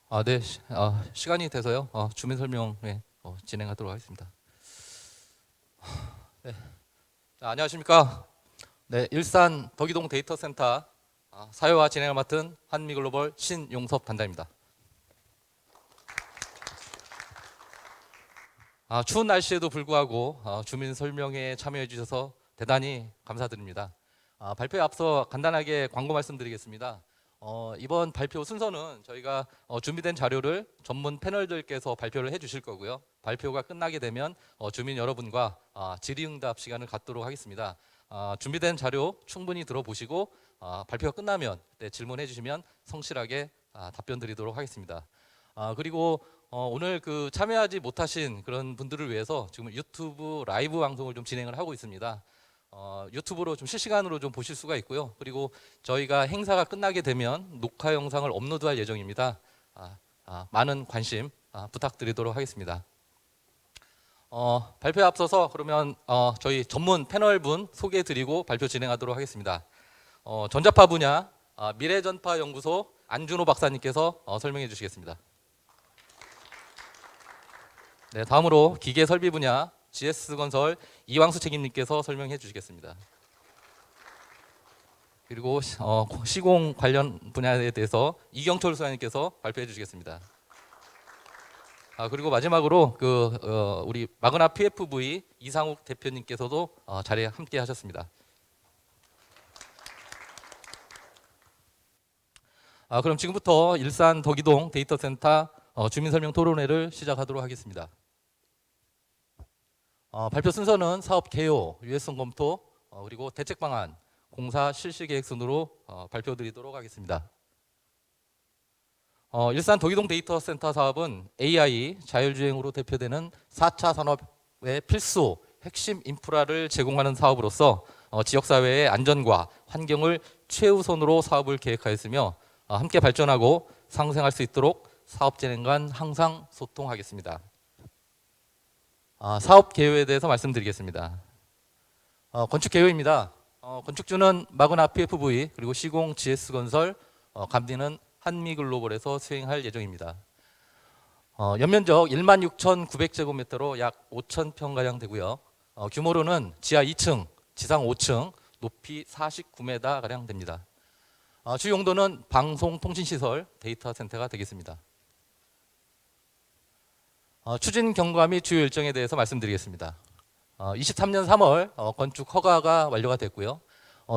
네. 시간이 돼서요. 주민 설명회 진행하도록 하겠습니다. 네. 자, 안녕하십니까? 네, 일산 덕이동 데이터센터 사회화 진행을 맡은 한미글로벌 신용섭 단장입니다. 추운 날씨에도 불구하고 주민 설명회에 참여해 주셔서 대단히 감사드립니다. 발표에 앞서 간단하게 광고 말씀드리겠습니다. 이번 발표 순서는 저희가 준비된 자료를 전문 패널들께서 발표를 해주실 거고요. 발표가 끝나게 되면 주민 여러분과 질의응답 시간을 갖도록 하겠습니다. 준비된 자료 충분히 들어보시고 발표가 끝나면 질문해 주시면 성실하게 답변 드리도록 하겠습니다. 그리고 오늘 참여하지 못하신 그런 분들을 위해서 지금 유튜브 라이브 방송을 좀 진행을 하고 있습니다. 유튜브로 좀 실시간으로 좀 보실 수가 있고요. 그리고 저희가 행사가 끝나게 되면 녹화 영상을 업로드할 예정입니다. 많은 관심 부탁드리도록 하겠습니다. 발표에 앞서서 그러면 저희 전문 패널분 소개해드리고 발표 진행하도록 하겠습니다. 전자파 분야 미래전파연구소 안준호 박사님께서 설명해 주시겠습니다. 네, 다음으로 기계설비 분야 GS건설 이왕수 책임님께서 설명해 주시겠습니다. 그리고 시공 관련 분야에 대해서 이경철 수사님께서 발표해 주시겠습니다. 그리고 마지막으로 우리 마그나 PFV 이상욱 대표님께서도 자리에 함께 하셨습니다. 그럼 지금부터 일산 덕이동 데이터센터 주민설명 토론회를 시작하도록 하겠습니다. 발표 순서는 사업 개요, 유해성 검토, 그리고 대책 방안, 공사 실시 계획 순으로 발표드리도록 하겠습니다. 일산 덕이동 데이터센터 사업은 AI 자율주행으로 대표되는 4차 산업의 필수 핵심 인프라를 제공하는 사업으로서 지역사회의 안전과 환경을 최우선으로 사업을 계획하였으며 함께 발전하고 상생할 수 있도록 사업 진행 간 항상 소통하겠습니다. 사업 개요에 대해서 말씀드리겠습니다. 건축 개요입니다. 건축주는 마그나 PFV 그리고 시공 GS건설, 감리는 한미글로벌에서 수행할 예정입니다. 연면적 16,900제곱미터로 약 5,000평가량 되고요. 규모로는 지하 2층, 지상 5층, 높이 49m가량 됩니다. 주 용도는 방송통신시설 데이터 센터가 되겠습니다. 추진 경과 및 주요 일정에 대해서 말씀드리겠습니다. 23년 3월 건축 허가가 완료가 됐고요.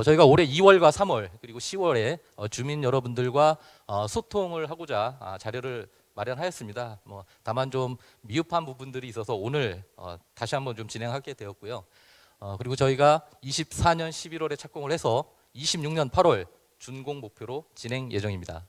저희가 올해 2월과 3월 그리고 10월에 주민 여러분들과 소통을 하고자 자료를 마련하였습니다. 다만 좀 미흡한 부분들이 있어서 오늘 다시 한번 좀 진행하게 되었고요. 그리고 저희가 24년 11월에 착공을 해서 26년 8월 준공 목표로 진행 예정입니다.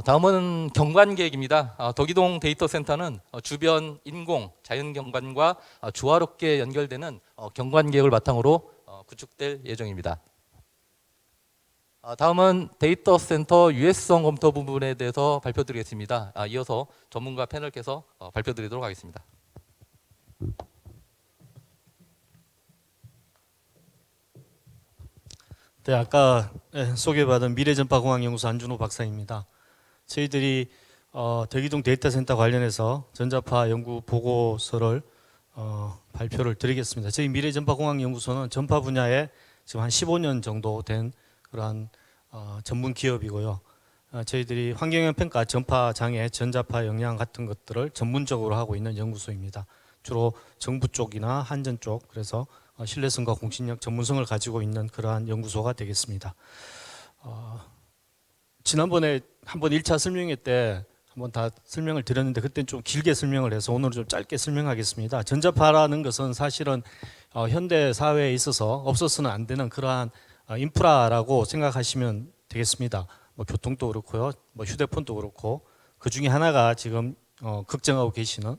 다음은 경관 계획입니다. 덕이동 데이터센터는 주변 인공, 자연 경관과 조화롭게 연결되는 경관 계획을 바탕으로 구축될 예정입니다. 다음은 데이터센터 유해성 검토 부분에 대해서 발표드리겠습니다. 이어서 전문가 패널께서 발표드리도록 하겠습니다. 네, 아까 소개받은 미래전파공학연구소 안준호 박사입니다. 저희들이 덕이동 데이터센터 관련해서 전자파 연구 보고서를 발표를 드리겠습니다. 저희 미래전파공학연구소는 전파 분야에 지금 한 15년 정도 된 그러한 전문 기업이고요. 저희들이 환경영 평가, 전파 장애, 전자파 영향 같은 것들을 전문적으로 하고 있는 연구소입니다. 주로 정부 쪽이나 한전 쪽, 그래서 신뢰성과 공신력, 전문성을 가지고 있는 그러한 연구소가 되겠습니다. 지난번에 한번 1차 설명회 때 한번 다 설명을 드렸는데 그때는 좀 길게 설명을 해서 오늘은 좀 짧게 설명하겠습니다. 전자파라는 것은 사실은 현대 사회에 있어서 없어서는 안 되는 그러한 인프라라고 생각하시면 되겠습니다. 교통도 그렇고요, 휴대폰도 그렇고 그 중에 하나가 지금 걱정하고 계시는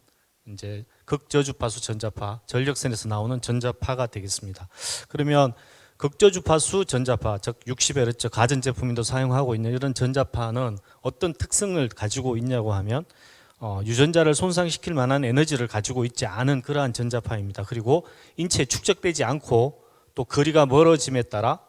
이제 극저주파수 전자파, 전력선에서 나오는 전자파가 되겠습니다. 그러면 극저주파수 전자파, 즉 60Hz 가전제품인도 사용하고 있는 이런 전자파는 어떤 특성을 가지고 있냐고 하면 유전자를 손상시킬 만한 에너지를 가지고 있지 않은 그러한 전자파입니다. 그리고 인체에 축적되지 않고 또 거리가 멀어짐에 따라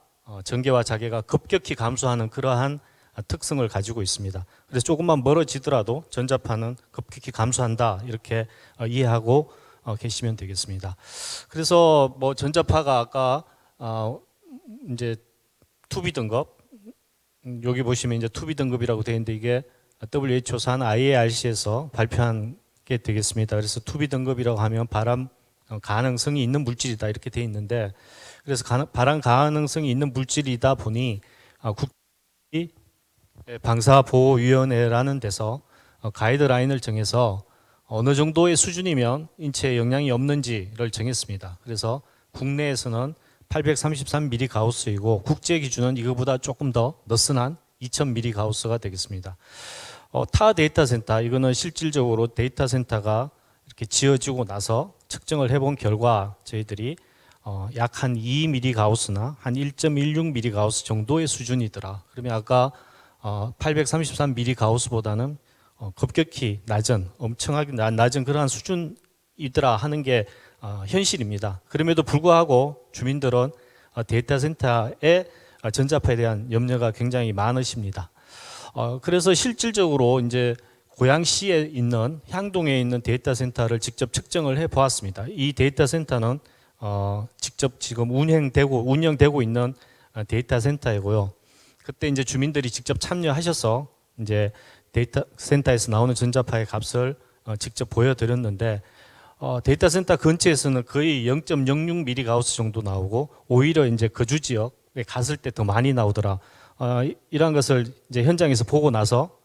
전개와 자개가 급격히 감소하는 그러한 특성을 가지고 있습니다. 그래서 조금만 멀어지더라도 전자파는 급격히 감소한다 이렇게 이해하고 계시면 되겠습니다. 그래서 뭐 전자파가 아까 이제 투비 등급 여기 보시면 이제 투비 등급이라고 되어 있는데 이게 WHO산 IARC에서 발표한 게 되겠습니다. 그래서 투비 등급이라고 하면 발암 가능성이 있는 물질이다 이렇게 되어 있는데 그래서 발암 가능성이 있는 물질이다 보니 국제 방사보호위원회라는 데서 가이드라인을 정해서 어느 정도의 수준이면 인체에 영향이 없는지를 정했습니다. 그래서 국내에서는 833mm 가우스이고 국제 기준은 이거보다 조금 더 너슨한 2000mm 가우스가 되겠습니다. 타 데이터 센터 이거는 실질적으로 데이터 센터가 이렇게 지어지고 나서 측정을 해본 결과 저희들이 약 한 2mm 가우스나 한 1.16mm 가우스 정도의 수준이더라. 그러면 아까 833mm 가우스보다는 급격히 낮은 엄청나게 낮은 그러한 수준이더라 하는 게 현실입니다. 그럼에도 불구하고 주민들은 데이터 센터의 전자파에 대한 염려가 굉장히 많으십니다. 그래서 실질적으로 이제 고양시에 있는 향동에 있는 데이터 센터를 직접 측정을 해 보았습니다. 이 데이터 센터는 직접 지금 운영되고 있는 데이터 센터이고요. 그때 이제 주민들이 직접 참여하셔서 이제 데이터 센터에서 나오는 전자파의 값을 직접 보여드렸는데 데이터 센터 근처에서는 거의 0.06mm 가우스 정도 나오고 오히려 이제 거주 지역에 갔을 때 더 많이 나오더라. 이러한 것을 이제 현장에서 보고 나서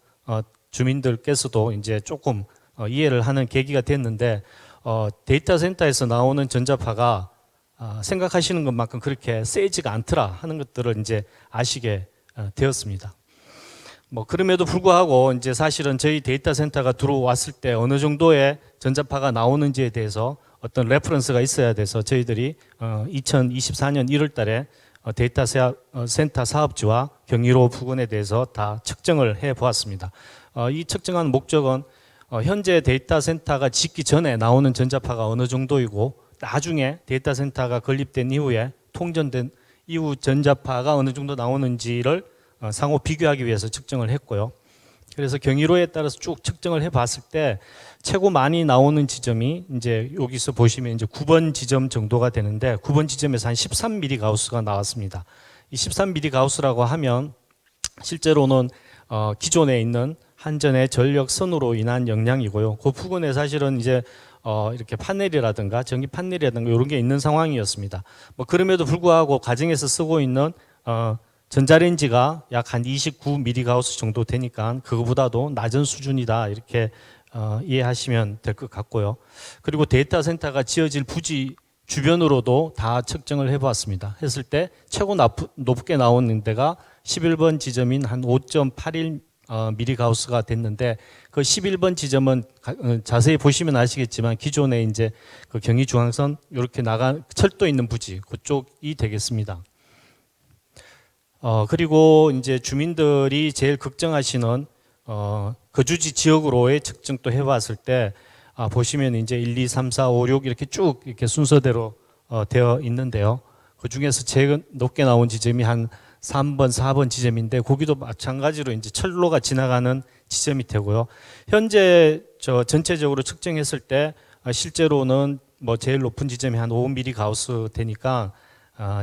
주민들께서도 이제 조금 이해를 하는 계기가 됐는데 데이터 센터에서 나오는 전자파가 생각하시는 것만큼 그렇게 세지가 않더라 하는 것들을 이제 아시게 되었습니다. 뭐 그럼에도 불구하고 이제 사실은 저희 데이터 센터가 들어왔을 때 어느 정도의 전자파가 나오는지에 대해서 어떤 레퍼런스가 있어야 돼서 저희들이 2024년 1월 달에 데이터 센터 사업지와 경의로 부근에 대해서 다 측정을 해 보았습니다. 이 측정한 목적은 현재 데이터 센터가 짓기 전에 나오는 전자파가 어느 정도이고 나중에 데이터 센터가 건립된 이후에 통전된 이후 전자파가 어느 정도 나오는지를 상호 비교하기 위해서 측정을 했고요. 그래서 경이로에 따라서 쭉 측정을 해 봤을 때 최고 많이 나오는 지점이 이제 여기서 보시면 이제 9번 지점 정도가 되는데 9번 지점에서 한 13mm 가우스가 나왔습니다. 이 13mm 가우스라고 하면 실제로는 기존에 있는 한전의 전력선으로 인한 영향이고요. 그 부근에 사실은 이제 이렇게 판넬이라든가 전기 판넬이라든가 이런 게 있는 상황이었습니다. 뭐 그럼에도 불구하고 가정에서 쓰고 있는 전자레인지가 약 한 29mm 가우스 정도 되니까 그거보다도 낮은 수준이다 이렇게 이해하시면 될 것 같고요. 그리고 데이터 센터가 지어질 부지 주변으로도 다 측정을 해봤습니다. 했을 때 최고 높게 나오는 데가 11번 지점인 한 5.81mm 가우스가 됐는데 그 11번 지점은 자세히 보시면 아시겠지만 기존에 이제 그 경의중앙선 이렇게 나간 철도 있는 부지 그쪽이 되겠습니다. 그리고 이제 주민들이 제일 걱정하시는 거주지 지역으로의 측정도 해봤을 때 보시면 이제 1, 2, 3, 4, 5, 6 이렇게 쭉 이렇게 순서대로 되어 있는데요. 그 중에서 제일 높게 나온 지점이 한 3번, 4번 지점인데 거기도 마찬가지로 이제 철로가 지나가는 지점이 되고요. 현재 전체적으로 측정했을 때 실제로는 뭐 제일 높은 지점이 한 5mm 가우스 되니까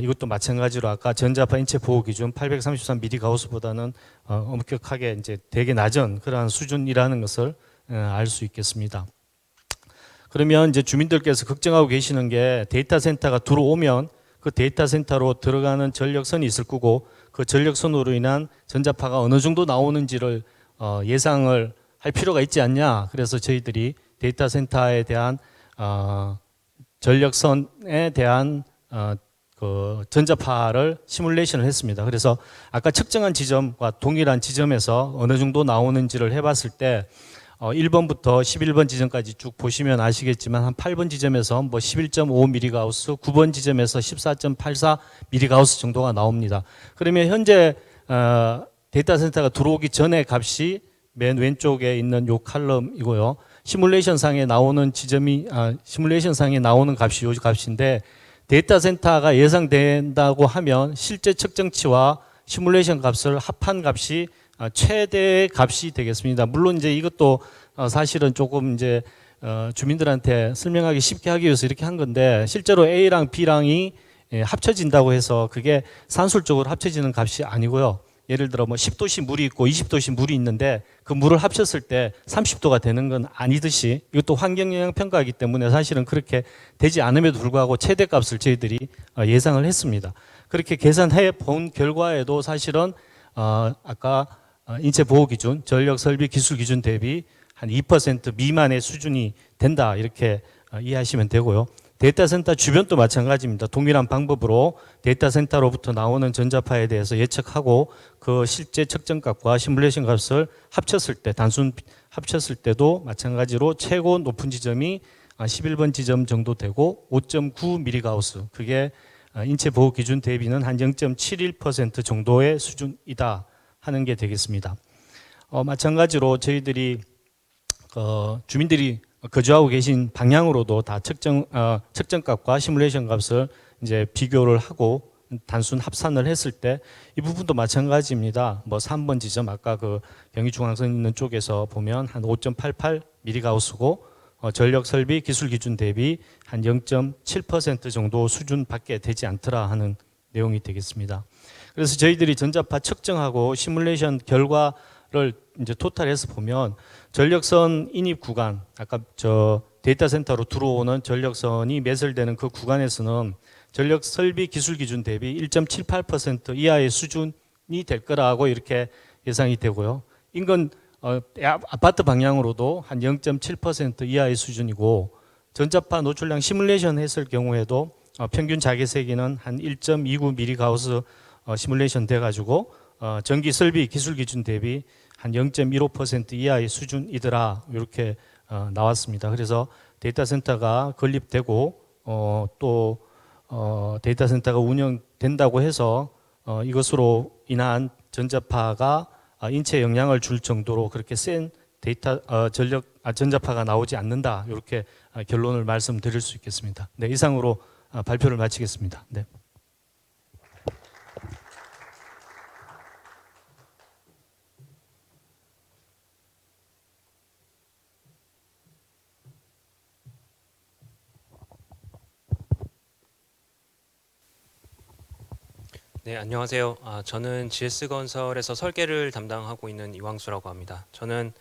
이것도 마찬가지로 아까 전자파 인체 보호 기준 833mm 가우스보다는 엄격하게 이제 되게 낮은 그러한 수준이라는 것을 알 수 있겠습니다. 그러면 이제 주민들께서 걱정하고 계시는 게 데이터 센터가 들어오면 그 데이터 센터로 들어가는 전력선이 있을 거고 그 전력선으로 인한 전자파가 어느 정도 나오는지를 예상을 할 필요가 있지 않냐. 그래서 저희들이 데이터 센터에 대한 전력선에 대한 그 전자파를 시뮬레이션을 했습니다. 그래서 아까 측정한 지점과 동일한 지점에서 어느 정도 나오는지를 해봤을 때 1번부터 11번 지점까지 쭉 보시면 아시겠지만 한 8번 지점에서 뭐 11.5mm 가우스, 9번 지점에서 14.84mm 가우스 정도가 나옵니다. 그러면 현재 데이터 센터가 들어오기 전에 값이 맨 왼쪽에 있는 요 칼럼이고요. 시뮬레이션 상에 나오는 시뮬레이션 상에 나오는 값이 요 값인데 데이터 센터가 예상된다고 하면 실제 측정치와 시뮬레이션 값을 합한 값이 최대 값이 되겠습니다. 물론 이제 이것도 사실은 조금 이제 주민들한테 설명하기 쉽게 하기 위해서 이렇게 한 건데, 실제로 A랑 B랑이 합쳐진다고 해서 그게 산술적으로 합쳐지는 값이 아니고요. 예를 들어 뭐 10도씨 물이 있고 20도씨 물이 있는데 그 물을 합쳤을 때 30도가 되는 건 아니듯이, 이것도 환경영향 평가이기 때문에 사실은 그렇게 되지 않음에도 불구하고 최대값을 저희들이 예상을 했습니다. 그렇게 계산해 본 결과에도 사실은 아까 인체 보호 기준, 전력 설비 기술 기준 대비 한 2% 미만의 수준이 된다, 이렇게 이해하시면 되고요. 데이터 센터 주변도 마찬가지입니다. 동일한 방법으로 데이터 센터로부터 나오는 전자파에 대해서 예측하고 그 실제 측정값과 시뮬레이션 값을 합쳤을 때, 단순 합쳤을 때도 마찬가지로 최고 높은 지점이 11번 지점 정도 되고 5.9mgauss, 그게 인체 보호 기준 대비는 한 0.71% 정도의 수준이다 하는 게 되겠습니다. 마찬가지로 저희들이 주민들이 거주하고 계신 방향으로도 다 측정값과 시뮬레이션 값을 이제 비교를 하고 단순 합산을 했을 때 이 부분도 마찬가지입니다. 뭐 3번 지점, 아까 그 경의중앙선 있는 쪽에서 보면 한 5.88mgauss고 전력 설비 기술 기준 대비 한 0.7% 정도 수준밖에 되지 않더라 하는 내용이 되겠습니다. 그래서 저희들이 전자파 측정하고 시뮬레이션 결과를 이제 토탈해서 보면 전력선 인입 구간, 아까 저 데이터 센터로 들어오는 전력선이 매설되는 그 구간에서는 전력 설비 기술 기준 대비 1.78% 이하의 수준이 될 거라고 이렇게 예상이 되고요. 인근 아파트 방향으로도 한 0.7% 이하의 수준이고, 전자파 노출량 시뮬레이션 했을 경우에도 평균 자개 세기는 한 1.29mgauss 시뮬레이션 돼가지고 전기 설비 기술 기준 대비 한 0.15% 이하의 수준이더라, 이렇게 나왔습니다. 그래서 데이터 센터가 건립되고 또 데이터 센터가 운영된다고 해서 이것으로 인한 전자파가 인체에 영향을 줄 정도로 그렇게 센 전자파가 나오지 않는다, 이렇게 결론을 말씀드릴 수 있겠습니다. 네, 이상으로 발표를 마치겠습니다. 네. 네, 안녕하세요. 저는 GS건설에서 설계를 담당하고 있는 이광수라고 합니다. 저는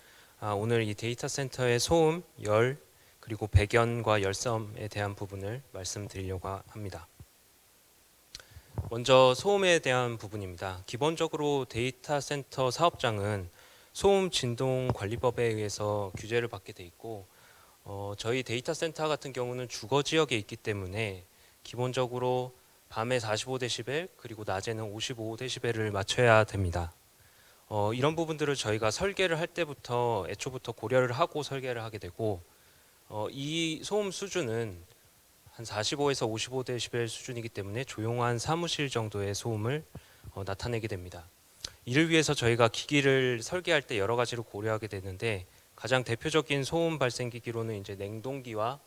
오늘 이 데이터 센터의 소음, 열, 그리고 배견과 열섬에 대한 부분을 말씀드리려고 합니다. 먼저 소음에 대한 부분입니다. 기본적으로 데이터 센터 사업장은 소음 진동 관리법에 의해서 규제를 받게 돼 있고, 저희 데이터 센터 같은 경우는 주거 지역에 있기 때문에 기본적으로 밤에 45dB 그리고 낮에는 55dB를 맞춰야 됩니다. 이런 부분들을 저희가 설계를 할 때부터 애초부터 고려를 하고 설계를 하게 되고, 이 소음 수준은 한 45에서 55dB 수준이기 때문에 조용한 사무실 정도의 소음을 나타내게 됩니다. 이를 위해서 저희가 기기를 설계할 때 여러 가지를 고려하게 되는데, 가장 대표적인 소음 발생 기기로는 이제 냉동기와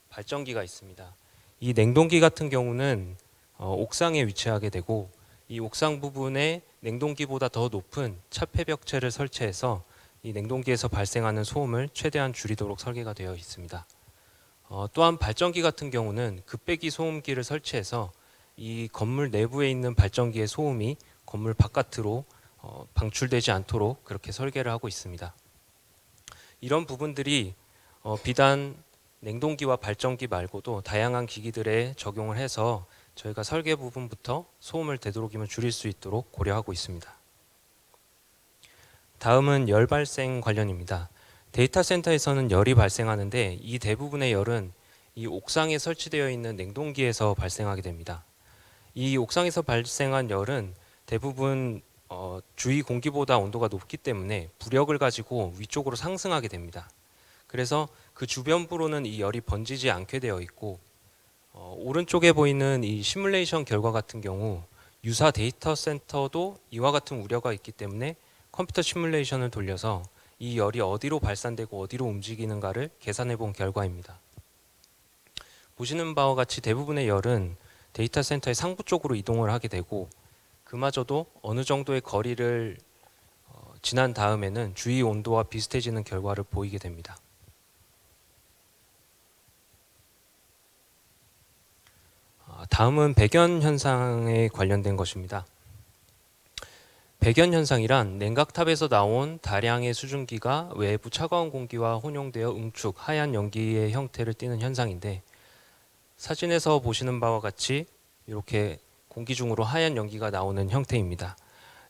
발전기가 있습니다. 이 냉동기 같은 경우는 옥상에 위치하게 되고, 이 옥상 부분에 냉동기보다 더 높은 차폐벽체를 설치해서 이 냉동기에서 발생하는 소음을 최대한 줄이도록 설계가 되어 있습니다. 또한 발전기 같은 경우는 급배기 소음기를 설치해서 이 건물 내부에 있는 발전기의 소음이 건물 바깥으로 방출되지 않도록 그렇게 설계를 하고 있습니다. 이런 부분들이 비단 냉동기와 발전기 말고도 다양한 기기들에 적용을 해서 저희가 설계 부분부터 소음을 되도록이면 줄일 수 있도록 고려하고 있습니다. 다음은 열 발생 관련입니다. 데이터 센터에서는 열이 발생하는데 이 대부분의 열은 이 옥상에 설치되어 있는 냉동기에서 발생하게 됩니다. 이 옥상에서 발생한 열은 대부분 주위 공기보다 온도가 높기 때문에 부력을 가지고 위쪽으로 상승하게 됩니다. 그래서 그 주변부로는 이 열이 번지지 않게 되어 있고, 오른쪽에 보이는 이 시뮬레이션 결과 같은 경우 유사 데이터 센터도 이와 같은 우려가 있기 때문에 컴퓨터 시뮬레이션을 돌려서 이 열이 어디로 발산되고 어디로 움직이는가를 계산해 본 결과입니다. 보시는 바와 같이 대부분의 열은 데이터 센터의 상부 쪽으로 이동을 하게 되고, 그마저도 어느 정도의 거리를 지난 다음에는 주위 온도와 비슷해지는 결과를 보이게 됩니다. 다음은 백연 현상에 관련된 것입니다. 백연 현상이란 냉각탑에서 나온 다량의 수증기가 외부 차가운 공기와 혼용되어 응축, 하얀 연기의 형태를 띠는 현상인데, 사진에서 보시는 바와 같이 이렇게 공기 중으로 하얀 연기가 나오는 형태입니다.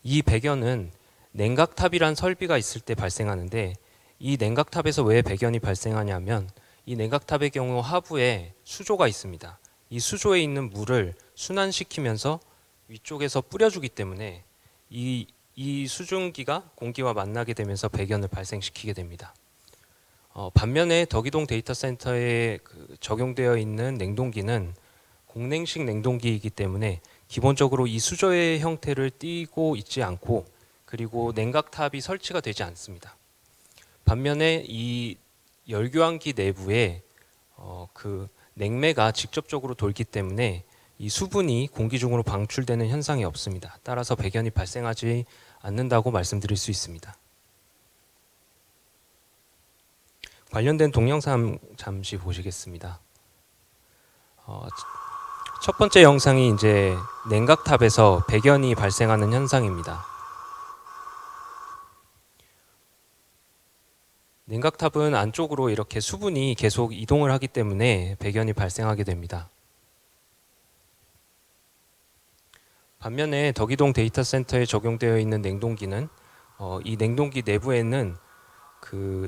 이 백연은 냉각탑이란 설비가 있을 때 발생하는데, 이 냉각탑에서 왜 백연이 발생하냐면 이 냉각탑의 경우 하부에 수조가 있습니다. 이 수조에 있는 물을 순환시키면서 위쪽에서 뿌려주기 때문에 이 수증기가 공기와 만나게 되면서 백연을 발생시키게 됩니다. 반면에 덕이동 데이터 센터에 적용되어 있는 냉동기는 공냉식 냉동기이기 때문에 기본적으로 이 수조의 형태를 띠고 있지 않고, 그리고 냉각탑이 설치가 되지 않습니다. 반면에 이 열교환기 내부에 냉매가 직접적으로 돌기 때문에 이 수분이 공기 중으로 방출되는 현상이 없습니다. 따라서 백연이 발생하지 않는다고 말씀드릴 수 있습니다. 관련된 동영상 잠시 보시겠습니다. 첫 번째 영상이 이제 냉각탑에서 백연이 발생하는 현상입니다. 냉각탑은 안쪽으로 이렇게 수분이 계속 이동을 하기 때문에 백연이 발생하게 됩니다. 반면에 덕이동 데이터 센터에 적용되어 있는 냉동기는 이 냉동기 내부에는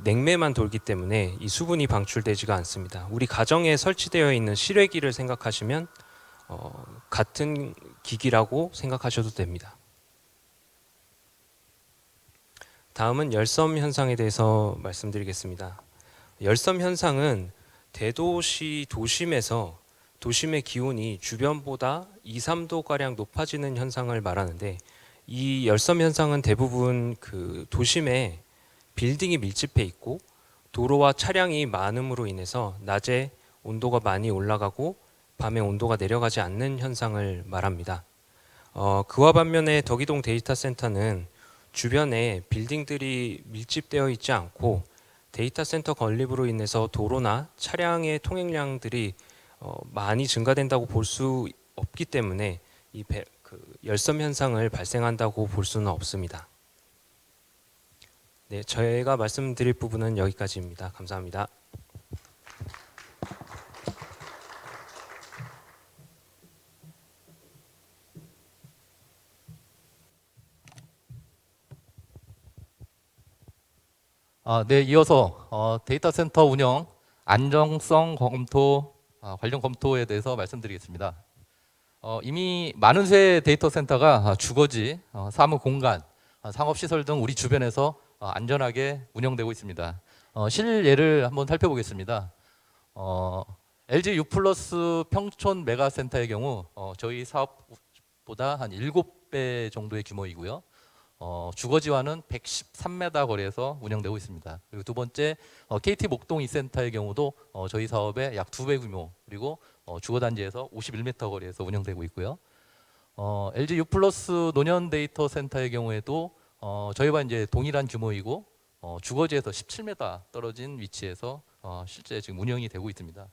냉매만 돌기 때문에 이 수분이 방출되지가 않습니다. 우리 가정에 설치되어 있는 실외기를 생각하시면 같은 기기라고 생각하셔도 됩니다. 다음은 열섬 현상에 대해서 말씀드리겠습니다. 열섬 현상은 대도시 도심에서 도심의 기온이 주변보다 2, 3도가량 높아지는 현상을 말하는데, 이 열섬 현상은 대부분 도심에 빌딩이 밀집해 있고 도로와 차량이 많음으로 인해서 낮에 온도가 많이 올라가고 밤에 온도가 내려가지 않는 현상을 말합니다. 그와 반면에 덕이동 데이터 센터는 주변에 빌딩들이 밀집되어 있지 않고 데이터 센터 건립으로 인해서 도로나 차량의 통행량들이 많이 증가된다고 볼 수 없기 때문에 열섬 현상을 발생한다고 볼 수는 없습니다. 네, 저희가 말씀드릴 부분은 여기까지입니다. 감사합니다. 네, 이어서 데이터 센터 운영 안정성 검토 관련 검토에 대해서 말씀드리겠습니다. 이미 많은 수의 데이터 센터가 주거지, 사무 공간, 상업시설 등 우리 주변에서 안전하게 운영되고 있습니다. 실예를 한번 살펴보겠습니다. LG U+ 평촌 메가센터의 경우 저희 사업보다 한 7배 정도의 규모이고요. 주거지와는 113m 거리에서 운영되고 있습니다. 그리고 두 번째 KT 목동 이센터의 경우도 저희 사업의 약 2배 규모, 그리고 주거단지에서 51m 거리에서 운영되고 있고요. LG U+ 노년 데이터 센터의 경우에도 저희와 이제 동일한 규모이고 주거지에서 17m 떨어진 위치에서 실제 지금 운영이 되고 있습니다.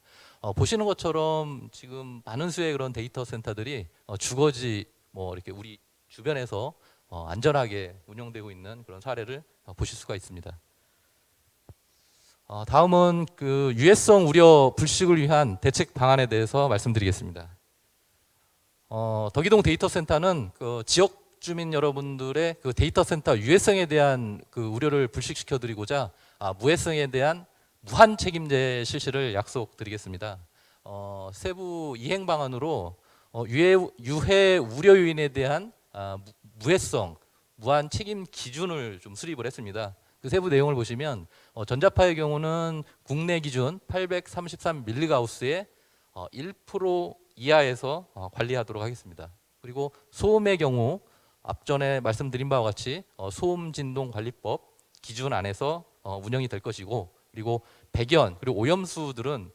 보시는 것처럼 지금 많은 수의 그런 데이터 센터들이 주거지 이렇게 우리 주변에서 안전하게 운영되고 있는 그런 사례를 보실 수가 있습니다. 다음은 유해성 우려 불식을 위한 대책 방안에 대해서 말씀드리겠습니다. 덕이동 데이터 센터는 지역 주민 여러분들의 데이터 센터 유해성에 대한 우려를 불식시켜 드리고자 무해성에 대한 무한 책임제 실시를 약속드리겠습니다. 세부 이행 방안으로 유해 우려 요인에 대한 무해성, 무한 책임 기준을 좀 수립을 했습니다. 그 세부 내용을 보시면 전자파의 경우는 국내 기준 833mgauss의 1% 이하에서 관리하도록 하겠습니다. 그리고 소음의 경우 앞전에 말씀드린 바와 같이 소음진동관리법 기준 안에서 운영이 될 것이고, 그리고 백연 그리고 오염수들은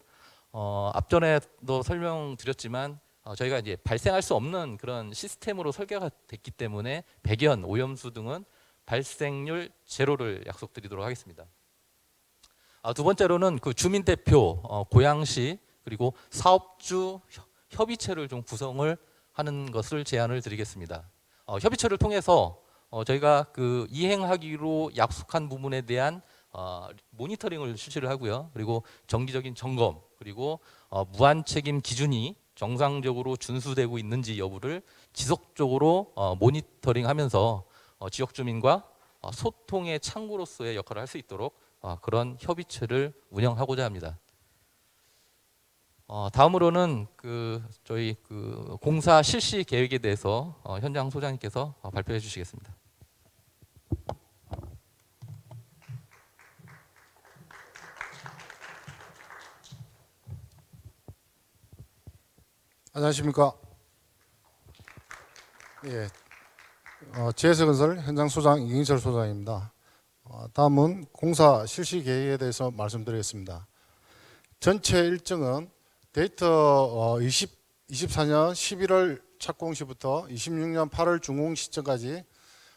앞전에도 설명드렸지만 저희가 이제 발생할 수 없는 그런 시스템으로 설계가 됐기 때문에 백연, 오염수 등은 발생률 제로를 약속드리도록 하겠습니다. 두 번째로는 그 주민 대표, 고양시 그리고 사업주 협의체를 좀 구성을 하는 것을 제안을 드리겠습니다. 협의체를 통해서 저희가 그 이행하기로 약속한 부분에 대한 모니터링을 실시를 하고요. 그리고 정기적인 점검, 그리고 무한 책임 기준이 정상적으로 준수되고 있는지 여부를 지속적으로 모니터링하면서 지역 주민과 소통의 창구로서의 역할을 할 수 있도록 그런 협의체를 운영하고자 합니다. 다음으로는 저희 공사 실시 계획에 대해서 현장 소장님께서 발표해 주시겠습니다. 안녕하십니까. 예, GS건설 현장 소장 이경철 소장입니다. 다음은 공사 실시 계획에 대해서 말씀드리겠습니다. 전체 일정은 데이터 24년 11월 착공 시부터 26년 8월 준공 시점까지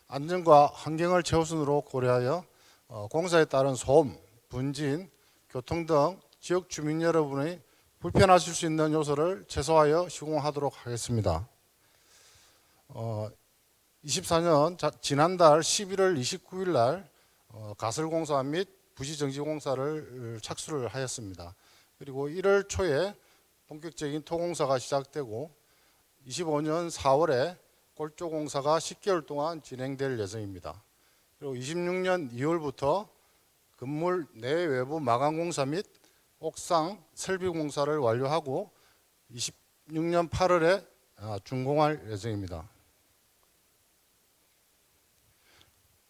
안전과 환경을 최우선으로 고려하여 공사에 따른 소음, 분진, 교통 등 지역 주민 여러분의 불편하실 수 있는 요소를 최소화하여 시공하도록 하겠습니다. 24년 지난달 11월 29일 날 가설공사 및 부지정지공사를 착수를 하였습니다. 그리고 1월 초에 본격적인 토공사가 시작되고 25년 4월에 골조공사가 10개월 동안 진행될 예정입니다. 그리고 26년 2월부터 건물 내외부 마감공사 및 옥상 설비공사를 완료하고 26년 8월에 준공할 예정입니다.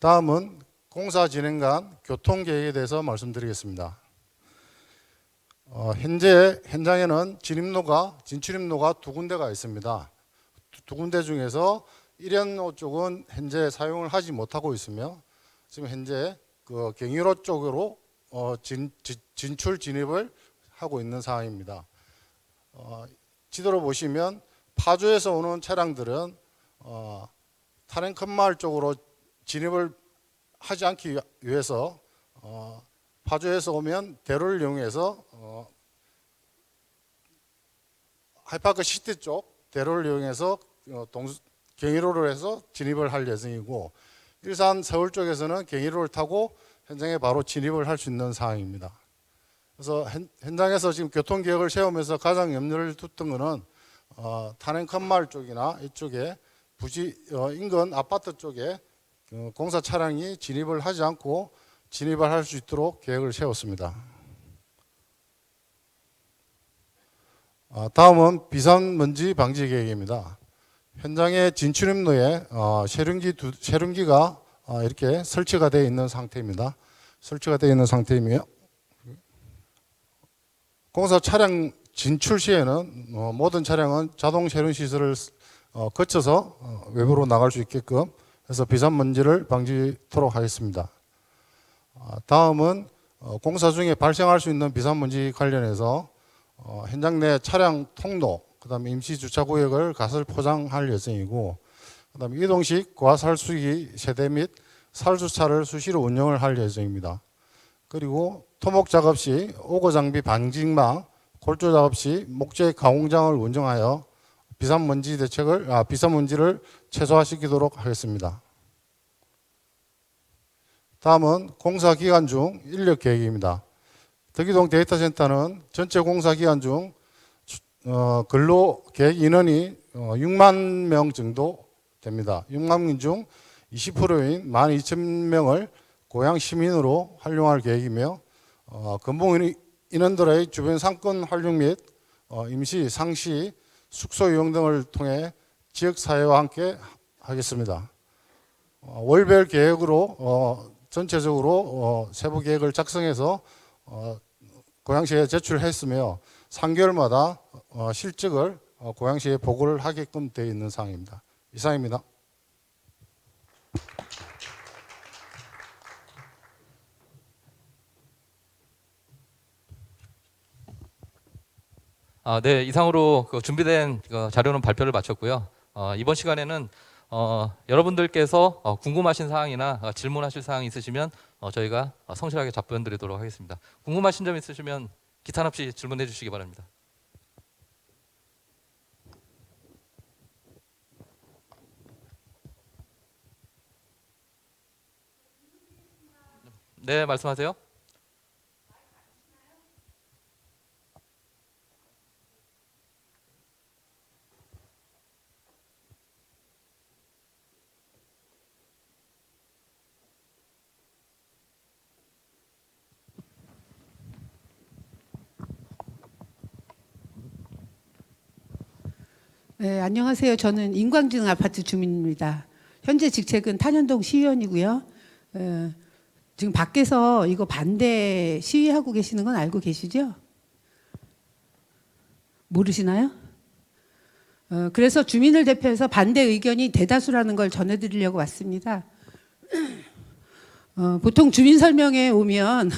다음은 공사 진행간 교통계획에 대해서 말씀드리겠습니다. 현재 현장에는 진출입로가 두 군데가 있습니다. 두 군데 중에서 1연로 쪽은 현재 사용을 하지 못하고 있으며 지금 현재 그 경의로 쪽으로 진출 진입을 하고 있는 상황입니다. 지도로 보시면 파주에서 오는 차량들은 타랭컨마을 쪽으로 진입을 하지 않기 위해서 파주에서 오면 대로를 이용해서 하이파크 시티 쪽 대로를 이용해서 경의로를 해서 진입을 할 예정이고, 일산 서울 쪽에서는 경의로를 타고 현장에 바로 진입을 할 수 있는 상황입니다. 그래서 현장에서 지금 교통계획을 세우면서 가장 염려를 뒀던 것은 타랭컨마을 쪽이나 이쪽에 인근 아파트 쪽에 공사 차량이 진입을 하지 않고 진입을 할 수 있도록 계획을 세웠습니다. 다음은 비산먼지 방지 계획입니다. 현장의 진출입로에 세륜기가 이렇게 설치가 되어 있는 상태입니다. 설치가 되어 있는 상태이며, 공사 차량 진출 시에는 모든 차량은 자동 세륜 시설을 거쳐서 외부로 나갈 수 있게끔 해서 비산먼지를 방지토록 하겠습니다. 다음은 공사 중에 발생할 수 있는 비산먼지 관련해서 현장 내 차량 통로, 그다음에 임시 주차구역을 가설 포장할 예정이고, 그다음에 이동식 과살수기 세대 및 살수차를 수시로 운영을 할 예정입니다. 그리고 토목 작업 시 오거 장비 방직망, 골조 작업 시 목재 가공장을 운영하여 비산먼지를 최소화시키도록 하겠습니다. 다음은 공사 기간 중 인력 계획입니다. 덕이동 데이터센터는 전체 공사 기간 중 근로 계획 인원이 6만 명 정도 됩니다. 6만 명 중 20%인 12,000명을 고향 시민으로 활용할 계획이며, 근무 인원들의 주변 상권 활용 및 임시, 상시, 숙소 이용 등을 통해 지역사회와 함께 하겠습니다. 월별 계획으로 전체적으로 세부 계획을 작성해서 고양시에 제출했으며 3개월마다 실적을 고양시에 보고를 하게끔 되어 있는 사항입니다. 이상입니다. 네, 이상으로 준비된 자료는 발표를 마쳤고요. 이번 시간에는 여러분들께서 궁금하신 사항이나 질문하실 사항 있으시면 저희가 성실하게 답변드리도록 하겠습니다. 궁금하신 점 있으시면 기탄 없이 질문해 주시기 바랍니다. 네, 말씀하세요. 네, 안녕하세요. 저는 인광지능 아파트 주민입니다. 현재 직책은 탄현동 시의원이고요. 지금 밖에서 이거 반대 시위하고 계시는 건 알고 계시죠? 모르시나요? 그래서 주민을 대표해서 반대 의견이 대다수라는 걸 전해드리려고 왔습니다. 보통 주민 설명회 오면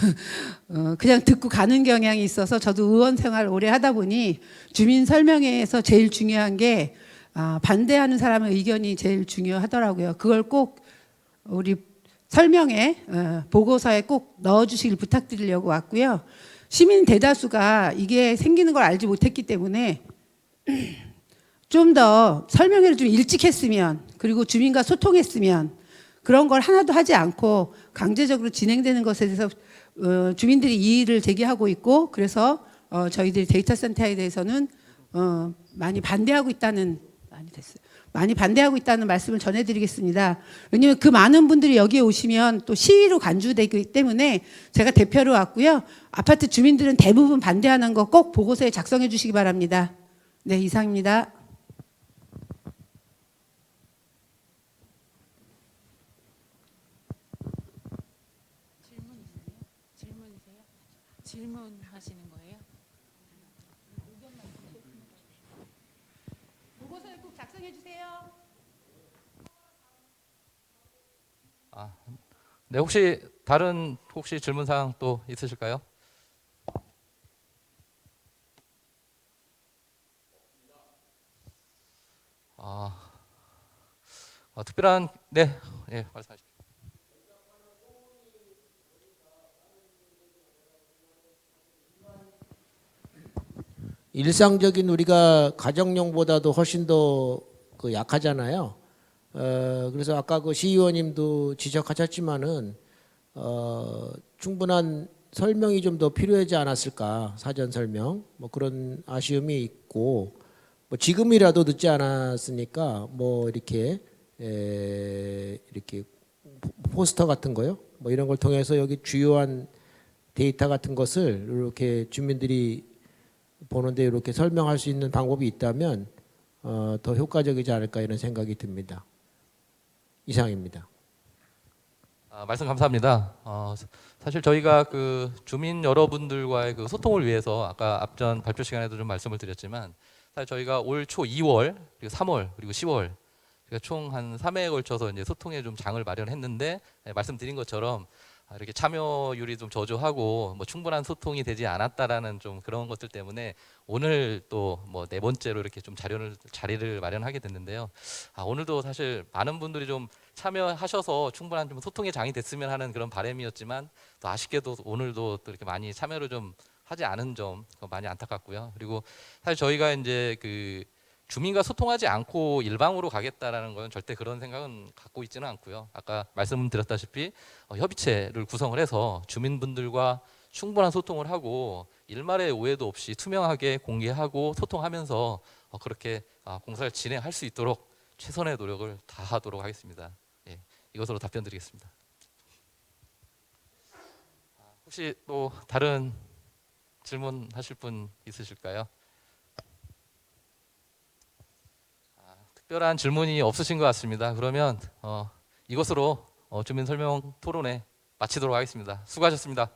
그냥 듣고 가는 경향이 있어서 저도 의원 생활 오래 하다 보니 주민 설명회에서 제일 중요한 게 반대하는 사람의 의견이 제일 중요하더라고요. 그걸 꼭 우리 설명회 보고서에 꼭 넣어주시길 부탁드리려고 왔고요. 시민 대다수가 이게 생기는 걸 알지 못했기 때문에 좀 더 설명회를 좀 일찍 했으면, 그리고 주민과 소통했으면, 그런 걸 하나도 하지 않고 강제적으로 진행되는 것에 대해서 주민들이 이의를 제기하고 있고, 그래서 저희들이 데이터 센터에 대해서는 많이 반대하고 있다는 말씀을 전해드리겠습니다. 왜냐하면 그 많은 분들이 여기에 오시면 또 시위로 간주되기 때문에 제가 대표로 왔고요. 아파트 주민들은 대부분 반대하는 거 꼭 보고서에 작성해 주시기 바랍니다. 네, 이상입니다. 질문하시는 거예요? 보고서에 꼭 작성해 주세요. 네, 혹시 다른 질문 사항 또 있으실까요? 특별한 말씀하십시오. 일상적인 우리가 가정용보다도 훨씬 더 약하잖아요. 그래서 아까 그 시의원님도 지적하셨지만은 충분한 설명이 좀 더 필요하지 않았을까, 사전 설명 뭐 그런 아쉬움이 있고, 뭐 지금이라도 늦지 않았으니까 뭐 이렇게 포스터 같은 거요, 뭐 이런 걸 통해서 여기 주요한 데이터 같은 것을 이렇게 주민들이 보는데 이렇게 설명할 수 있는 방법이 있다면 더 효과적이지 않을까 이런 생각이 듭니다. 이상입니다. 말씀 감사합니다. 사실 저희가 그 주민 여러분들과의 그 소통을 위해서 아까 앞전 발표 시간에도 좀 말씀을 드렸지만, 사실 저희가 올 초 2월, 그리고 3월, 그리고 10월 총 한 3회에 걸쳐서 이제 소통에 좀 장을 마련했는데, 말씀드린 것처럼 이렇게 참여율이 좀 저조하고 뭐 충분한 소통이 되지 않았다라는 좀 그런 것들 때문에 오늘 또 뭐 네 번째로 이렇게 좀 자리를 마련하게 됐는데요. 오늘도 사실 많은 분들이 좀 참여하셔서 충분한 좀 소통의 장이 됐으면 하는 그런 바람이었지만, 또 아쉽게도 오늘도 또 이렇게 많이 참여를 좀 하지 않은 점 많이 안타깝고요. 그리고 사실 저희가 이제 그 주민과 소통하지 않고 일방으로 가겠다라는 건 절대 그런 생각은 갖고 있지는 않고요. 아까 말씀드렸다시피 협의체를 구성을 해서 주민분들과 충분한 소통을 하고 일말의 오해도 없이 투명하게 공개하고 소통하면서 그렇게 공사를 진행할 수 있도록 최선의 노력을 다하도록 하겠습니다. 예, 이것으로 답변드리겠습니다. 혹시 또 다른 질문하실 분 있으실까요? 특별한 질문이 없으신 것 같습니다. 그러면 이것으로 주민 설명 토론회 마치도록 하겠습니다. 수고하셨습니다.